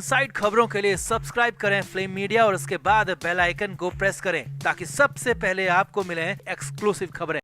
Side खबरों के लिए सब्सक्राइब करें फ्लेम मीडिया और उसके बाद बेल आइकन को प्रेस करें ताकि सबसे पहले आपको मिले एक्सक्लूसिव खबरें।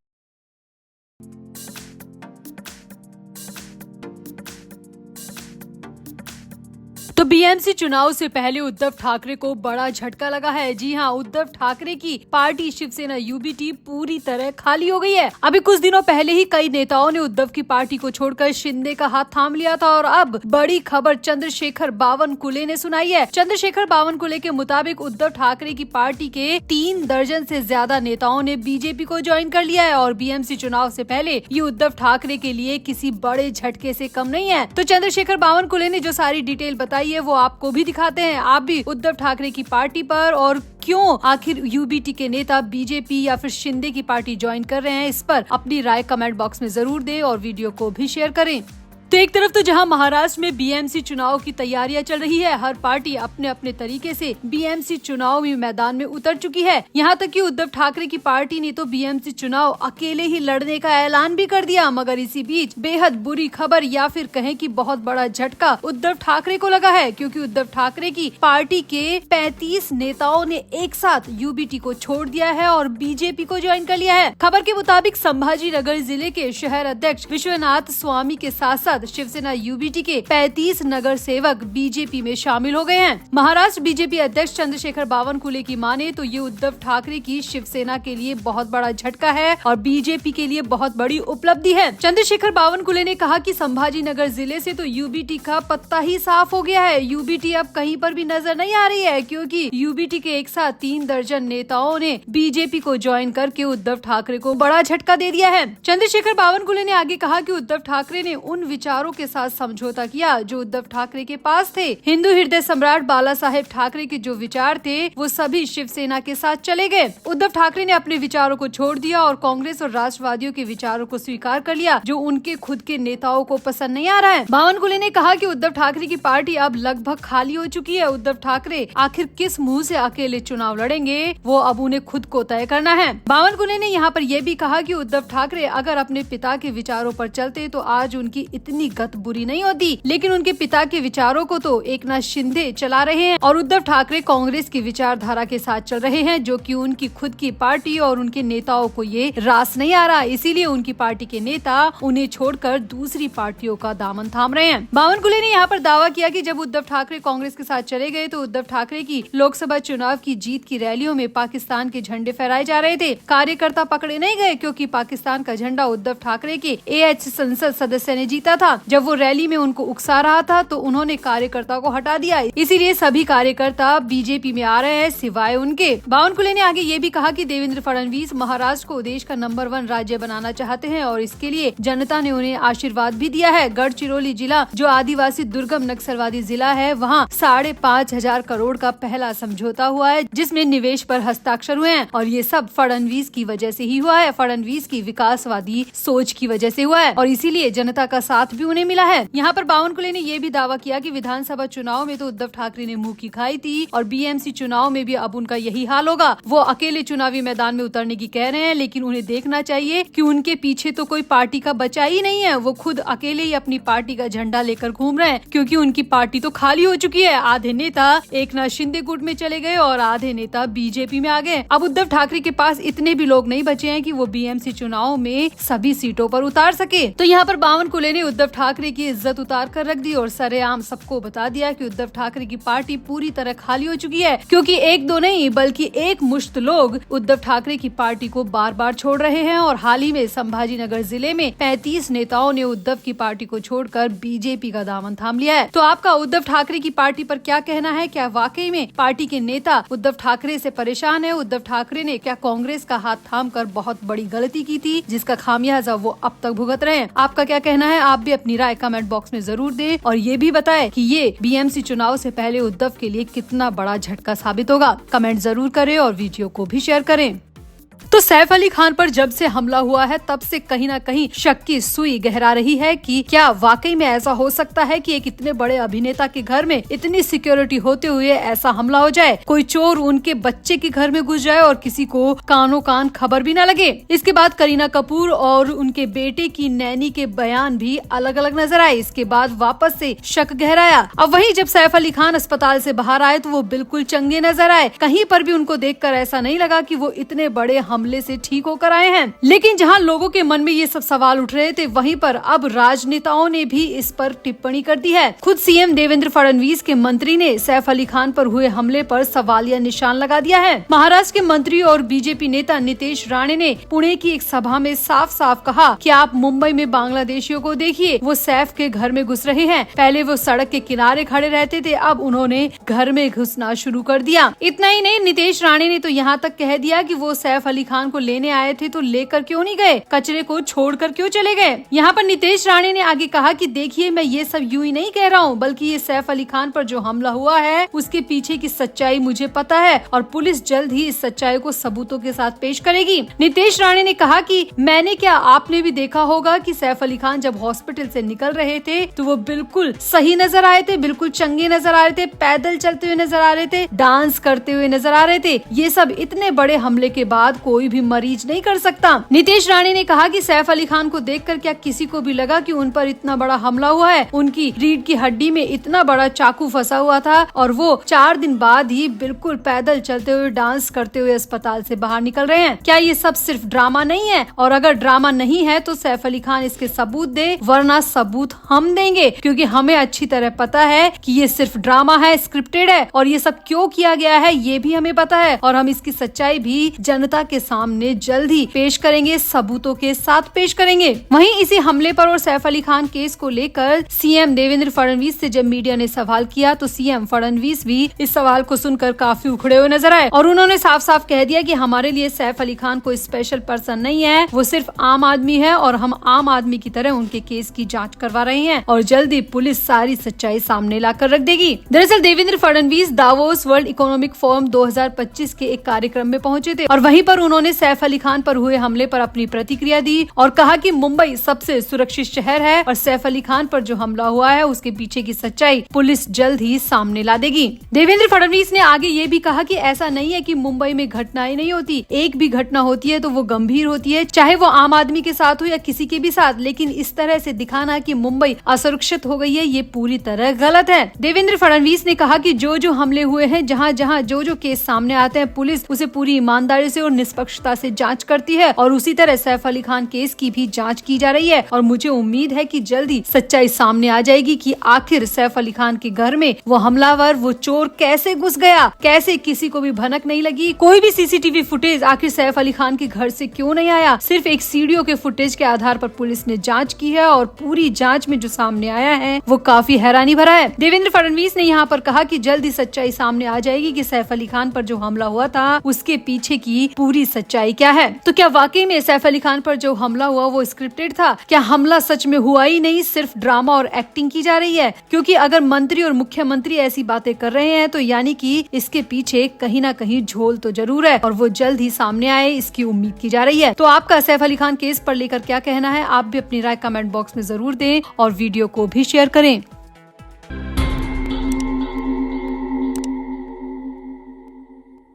तो बीएमसी चुनाव से पहले उद्धव ठाकरे को बड़ा झटका लगा है। जी हां, उद्धव ठाकरे की पार्टी शिवसेना यूबीटी पूरी तरह खाली हो गई है। अभी कुछ दिनों पहले ही कई नेताओं ने उद्धव की पार्टी को छोड़कर शिंदे का हाथ थाम लिया था और अब बड़ी खबर चंद्रशेखर बावनकुले ने सुनाई है। चंद्रशेखर बावनकुले के मुताबिक उद्धव ठाकरे की पार्टी के 3 दर्जन से ज्यादा नेताओं ने बीजेपी को ज्वाइन कर लिया है और बीएमसी चुनाव से पहले ये उद्धव ठाकरे के लिए किसी बड़े झटके से कम नहीं है। तो चंद्रशेखर बावनकुले ने जो सारी डिटेल बताई है वो आपको भी दिखाते हैं। आप भी उद्धव ठाकरे की पार्टी पर और क्यों आखिर यूबीटी के नेता बीजेपी या फिर शिंदे की पार्टी ज्वाइन कर रहे हैं, इस पर अपनी राय कमेंट बॉक्स में जरूर दें और वीडियो को भी शेयर करें। तो एक तरफ तो जहां महाराष्ट्र में बीएमसी चुनाव की तैयारियां चल रही है, हर पार्टी अपने अपने तरीके से बीएमसी चुनाव में मैदान में उतर चुकी है। यहां तक कि उद्धव ठाकरे की पार्टी ने तो बीएमसी चुनाव अकेले ही लड़ने का ऐलान भी कर दिया। मगर इसी बीच बेहद बुरी खबर या फिर कहें कि बहुत बड़ा झटका उद्धव ठाकरे को लगा है, क्योंकि उद्धव ठाकरे की पार्टी के 35 नेताओं ने एक साथ यूबीटी को छोड़ दिया है और बीजेपी को ज्वाइन कर लिया है। खबर के मुताबिक संभाजी नगर जिले के शहर अध्यक्ष विश्वनाथ स्वामी के साथ साथ शिवसेना यूबीटी के 35 नगर सेवक बीजेपी में शामिल हो गए हैं। महाराष्ट्र बीजेपी अध्यक्ष चंद्रशेखर बावनकुले की माने तो ये उद्धव ठाकरे की शिवसेना के लिए बहुत बड़ा झटका है और बीजेपी के लिए बहुत बड़ी उपलब्धि है। चंद्रशेखर बावनकुले ने कहा कि संभाजी नगर जिले से तो यूबीटी का पत्ता ही साफ हो गया है। यूबीटी अब कहीं पर भी नजर नहीं आ रही है, क्योंकि यूबीटी के एक साथ 3 दर्जन नेताओं ने बीजेपी को ज्वाइन करके उद्धव ठाकरे को बड़ा झटका दे दिया है। चंद्रशेखर बावनकुले ने आगे कहा कि उद्धव ठाकरे ने उन विचारों के साथ समझौता किया जो उद्धव ठाकरे के पास थे। हिंदू हृदय सम्राट बाला साहेब ठाकरे के जो विचार थे वो सभी शिवसेना के साथ चले गए। उद्धव ठाकरे ने अपने विचारों को छोड़ दिया और कांग्रेस और राष्ट्रवादियों के विचारों को स्वीकार कर लिया जो उनके खुद के नेताओं को पसंद नहीं आ रहा है। बावनकुले ने कहा कि उद्धव ठाकरे की पार्टी अब लगभग खाली हो चुकी है। उद्धव ठाकरे आखिर किस मुंह से अकेले चुनाव लड़ेंगे वो अब उन्हें खुद को तय करना है। बावनकुले ने यहाँ पर यह भी कहा कि उद्धव ठाकरे अगर अपने पिता के विचारों पर चलते तो आज उनकी इतनी गत बुरी नहीं होती, लेकिन उनके पिता के विचारों को तो एकनाथ शिंदे चला रहे हैं और उद्धव ठाकरे कांग्रेस की विचारधारा के साथ चल रहे हैं, जो कि उनकी खुद की पार्टी और उनके नेताओं को ये रास नहीं आ रहा। इसीलिए उनकी पार्टी के नेता उन्हें छोड़कर दूसरी पार्टियों का दामन थाम रहे हैं। बावनकुले ने यहाँ पर दावा किया कि जब उद्धव ठाकरे कांग्रेस के साथ चले गए तो उद्धव ठाकरे की लोकसभा चुनाव की जीत की रैलियों में पाकिस्तान के झंडे फहराए जा रहे थे। कार्यकर्ता पकड़े नहीं गए क्योंकि पाकिस्तान का झंडा उद्धव ठाकरे के AH संसद सदस्य ने जीता था। जब वो रैली में उनको उकसा रहा था तो उन्होंने कार्यकर्ता को हटा दिया। इसीलिए सभी कार्यकर्ता बीजेपी में आ रहे हैं सिवाय उनके। बावनकुले ने आगे ये भी कहा कि देवेंद्र फडणवीस महाराष्ट्र को देश का नंबर 1 राज्य बनाना चाहते हैं और इसके लिए जनता ने उन्हें आशीर्वाद भी दिया है। गढ़चिरौली जिला जो आदिवासी दुर्गम नक्सलवादी जिला है, वहाँ 5,500 करोड़ का पहला समझौता हुआ है जिसमें निवेश पर हस्ताक्षर हुए हैं और ये सब फडणवीस की वजह से ही हुआ है। फडणवीस की विकासवादी सोच की वजह से हुआ है और इसीलिए जनता का साथ भी उन्हें मिला है। यहाँ पर बावनकुले ने यह भी दावा किया कि विधानसभा चुनाव में तो उद्धव ठाकरे ने मुंह की खाई थी और बीएमसी चुनाव में भी अब उनका यही हाल होगा। वो अकेले चुनावी मैदान में उतरने की कह रहे हैं, लेकिन उन्हें देखना चाहिए कि उनके पीछे तो कोई पार्टी का बचा ही नहीं है। वो खुद अकेले ही अपनी पार्टी का झंडा लेकर घूम रहे हैं, क्योंकि उनकी पार्टी तो खाली हो चुकी है। आधे नेता एकनाथ शिंदे गुट में चले गए और आधे नेता बीजेपी में आ गए। अब उद्धव ठाकरे के पास इतने भी लोग नहीं बचे हैं कि वो बीएमसी चुनाव में सभी सीटों पर उतार सके। तो यहाँ पर बावनकुले ने उद्धव ठाकरे की इज्जत उतार कर रख दी और सरेआम सबको बता दिया कि उद्धव ठाकरे की पार्टी पूरी तरह खाली हो चुकी है, क्योंकि एक दो नहीं बल्कि एक मुश्त लोग उद्धव ठाकरे की पार्टी को बार बार छोड़ रहे हैं और हाल ही में संभाजी नगर जिले में 35 नेताओं ने उद्धव की पार्टी को छोड़कर बीजेपी का दामन थाम लिया है। तो आपका उद्धव ठाकरे की पार्टी पर क्या कहना है? क्या वाकई में पार्टी के नेता उद्धव ठाकरे से परेशान है? उद्धव ठाकरे ने क्या कांग्रेस का हाथ थाम कर बहुत बड़ी गलती की थी जिसका खामियाजा वो अब तक भुगत रहे हैं? आपका क्या कहना है? आप भी अपनी राय कमेंट बॉक्स में जरूर दें और ये भी बताएं कि ये बीएमसी चुनाव से पहले उद्धव के लिए कितना बड़ा झटका साबित होगा। कमेंट जरूर करें और वीडियो को भी शेयर करें। तो सैफ अली खान पर जब से हमला हुआ है तब से कहीं ना कहीं शक की सुई गहरा रही है कि क्या वाकई में ऐसा हो सकता है कि एक इतने बड़े अभिनेता के घर में इतनी सिक्योरिटी होते हुए ऐसा हमला हो जाए, कोई चोर उनके बच्चे के घर में घुस जाए और किसी को कानों कान खबर भी न लगे। इसके बाद करीना कपूर और उनके बेटे की नैनी के बयान भी अलग अलग नजर आए। इसके बाद वापस से शक गहराया। अब वहीं जब सैफ अली खान अस्पताल से बाहर आए तो वो बिल्कुल चंगे नजर आए। कहीं पर भी उनको देखकर ऐसा नहीं लगा कि वो इतने बड़े हमले से ठीक होकर आए हैं। लेकिन जहां लोगों के मन में ये सब सवाल उठ रहे थे, वहीं पर अब राजनेताओं ने भी इस पर टिप्पणी कर दी है। खुद सीएम देवेंद्र फडणवीस के मंत्री ने सैफ अली खान पर हुए हमले पर सवालिया निशान लगा दिया है। महाराष्ट्र के मंत्री और बीजेपी नेता नितेश राणे ने पुणे की एक सभा में साफ साफ कहा कि आप मुंबई में बांग्लादेशियों को देखिए, वो सैफ के घर में घुस रहे हैं। पहले वो सड़क के किनारे खड़े रहते थे, अब उन्होंने घर में घुसना शुरू कर दिया। इतना ही नहीं, नितेश राणे ने तो यहाँ तक कह दिया कि वो सैफ अली खान को लेने आए थे तो लेकर क्यों नहीं गए, कचरे को छोड़कर क्यों चले गए। यहाँ पर नितेश राणे ने आगे कहा कि देखिए, मैं ये सब यूं ही नहीं कह रहा हूँ, बल्कि ये सैफ अली खान पर जो हमला हुआ है उसके पीछे की सच्चाई मुझे पता है और पुलिस जल्द ही इस सच्चाई को सबूतों के साथ पेश करेगी। नितेश राणे ने कहा कि मैंने क्या, आपने भी देखा होगा कि सैफ अली खान जब हॉस्पिटल से निकल रहे थे तो वो बिल्कुल सही नजर आए थे, बिल्कुल चंगे नजर आ रहे थे, पैदल चलते हुए नजर आ रहे थे, डांस करते हुए नजर आ रहे थे। ये सब इतने बड़े हमले के बाद कोई भी मरीज नहीं कर सकता। नितेश राणे ने कहा कि सैफ अली खान को देखकर क्या किसी को भी लगा कि उन पर इतना बड़ा हमला हुआ है। उनकी रीढ़ की हड्डी में इतना बड़ा चाकू फंसा हुआ था और वो 4 दिन बाद ही बिल्कुल पैदल चलते हुए, डांस करते हुए अस्पताल से बाहर निकल रहे हैं। क्या ये सब सिर्फ ड्रामा नहीं है? और अगर ड्रामा नहीं है तो सैफ अली खान इसके सबूत दे, वरना सबूत हम देंगे, क्योंकि हमें अच्छी तरह पता है कि ये सिर्फ ड्रामा है, स्क्रिप्टेड है और ये सब क्यों किया गया है ये भी हमें पता है और हम इसकी सच्चाई भी जनता के सामने जल्द ही पेश करेंगे, सबूतों के साथ पेश करेंगे। वहीं इसी हमले पर और सैफ अली खान केस को लेकर सीएम देवेंद्र फडणवीस से जब मीडिया ने सवाल किया तो सीएम फडणवीस भी इस सवाल को सुनकर काफी उखड़े हुए नजर आए और उन्होंने साफ साफ कह दिया कि हमारे लिए सैफ अली खान कोई स्पेशल पर्सन नहीं है, वो सिर्फ आम आदमी है और हम आम आदमी की तरह उनके केस की जांच करवा रहे हैं और जल्दी पुलिस सारी सच्चाई सामने लाकर रख देगी। दरअसल Devendra Fadnavis Davos world economic forum 2025 के एक कार्यक्रम में पहुंचे थे और वहीं पर उन्होंने सैफ अली खान पर हुए हमले पर अपनी प्रतिक्रिया दी और कहा कि मुंबई सबसे सुरक्षित शहर है और सैफ अली खान पर जो हमला हुआ है उसके पीछे की सच्चाई पुलिस जल्द ही सामने ला देगी। देवेंद्र फडणवीस ने आगे ये भी कहा कि ऐसा नहीं है कि मुंबई में घटनाएं नहीं होती, एक भी घटना होती है तो वो गंभीर होती है, चाहे वो आम आदमी के साथ हो या किसी के भी साथ, लेकिन इस तरह से दिखाना कि मुंबई असुरक्षित हो गई है ये पूरी तरह गलत है। देवेंद्र फडणवीस ने कहा कि जो हमले हुए हैं, जहाँ जहाँ जो केस सामने आते हैं, पुलिस उसे पूरी ईमानदारी से और निष्पक्षता से जांच करती है और उसी तरह सैफ अली खान केस की भी जांच की जा रही है और मुझे उम्मीद है कि जल्दी सच्चाई सामने आ जाएगी कि आखिर सैफ अली खान के घर में वो हमलावर, वो चोर कैसे घुस गया, कैसे किसी को भी भनक नहीं लगी, कोई भी सीसीटीवी फुटेज आखिर सैफ अली खान के घर से क्यों नहीं आया। सिर्फ एक सीडीओ के फुटेज के आधार पर पुलिस ने जांच की है और पूरी जांच में जो सामने आया है वो काफी हैरानी भरा है। देवेंद्र फडणवीस ने यहाँ पर कहा कि जल्दी सच्चाई सामने आ जाएगी कि सैफ अली खान पर जो हमला हुआ था उसके पीछे की पूरी सच्चाई क्या है। तो क्या वाकई में सैफ अली खान पर जो हमला हुआ वो स्क्रिप्टेड था? क्या हमला सच में हुआ ही नहीं, सिर्फ ड्रामा और एक्टिंग की जा रही है? क्योंकि अगर मंत्री और मुख्यमंत्री ऐसी बातें कर रहे हैं तो यानी कि इसके पीछे कहीं ना कहीं झोल तो जरूर है और वो जल्द ही सामने आए, इसकी उम्मीद की जा रही है। तो आपका सैफ अली खान केस पर लेकर क्या कहना है? आप भी अपनी राय कमेंट बॉक्स में जरूर दें और वीडियो को भी शेयर करें।